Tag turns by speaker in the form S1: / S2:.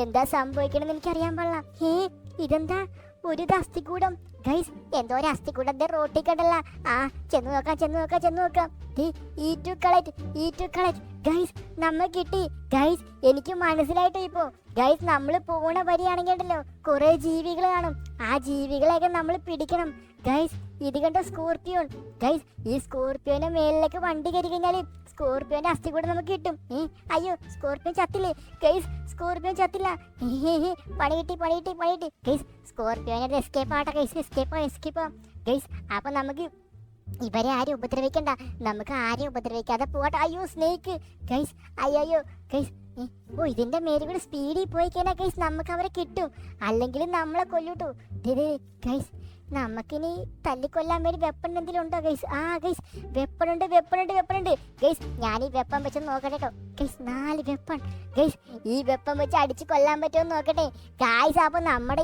S1: എന്താ സംഭവിക്കണമെന്ന് എനിക്കറിയാൻ പാടില്ല. ഇതെന്താ ഒരു അസ്ഥികൂടം ഗൈസ്? എന്തോ ഒരു അസ്ഥികൂടം റോട്ടിൽ കണ്ടല്ല. ചെന്ന് നോക്കാം. ഗൈസ് നമ്മൾ കിട്ടി ഗൈസ്. എനിക്ക് മനസ്സിലായിട്ട് ഇപ്പോ ഗൈസ് നമ്മൾ പോണ വരിയാണെങ്കിൽ ഉണ്ടല്ലോ കുറെ ജീവികൾ കാണും. ആ ജീവികളെയൊക്കെ നമ്മൾ പിടിക്കണം ഗൈസ്. ഇത് കണ്ടോ സ്കോർപ്പിയോൺ ഗൈസ്. ഈ സ്കോർപ്പിയോന്റെ മേലിലേക്ക് വണ്ടി കയറി കഴിഞ്ഞാല് സ്കോർപ്പിയോന്റെ അസ്ഥി കൂടെ നമുക്ക് കിട്ടും. അയ്യോ സ്കോർപ്പിയോൻ ചത്തില്ലേ ഗൈസ്? സ്കോർപ്പിയോൻ ചത്തില്ല. പണി കിട്ടി ഗൈസ്. സ്കോർപ്പിയോനെ എസ്കേപ്പ് ആട്ടെ ഗൈസ്. Escape guys. അപ്പൊ നമുക്ക് ഇവരെ ആരും ഉപദ്രവിക്കണ്ട. നമുക്ക് ആരെയും ഉപദ്രവിക്കാതെ പോകട്ടെ. അയ്യോ സ്നേക്ക് ഗൈസ്. അയ്യോ ഗൈസ്. ഇതിന്റെ മേലെ കൂടെ സ്പീഡിൽ പോയി കഴിഞ്ഞാൽ ഗൈസ് നമുക്ക് അവരെ കിട്ടും. അല്ലെങ്കിൽ നമ്മളെ കൊല്ലൂട്ടോ ഗൈസ്. നമുക്കിനി തല്ലിക്കൊല്ലാൻ വേണ്ടി വെപ്പൺ എന്തെങ്കിലും ഉണ്ടോ ഗൈസ്? Guys വെപ്പണുണ്ട് guys. ഞാൻ ഈ വെപ്പൺ വെച്ച് നോക്കട്ടെ കേട്ടോ ഗൈസ്. 4 weapon guys. ഈ വെപ്പൺ വെച്ച് അടിച്ച് കൊല്ലാൻ പറ്റുമോ നോക്കട്ടെ ഗൈസ്. അപ്പൊ നമ്മുടെ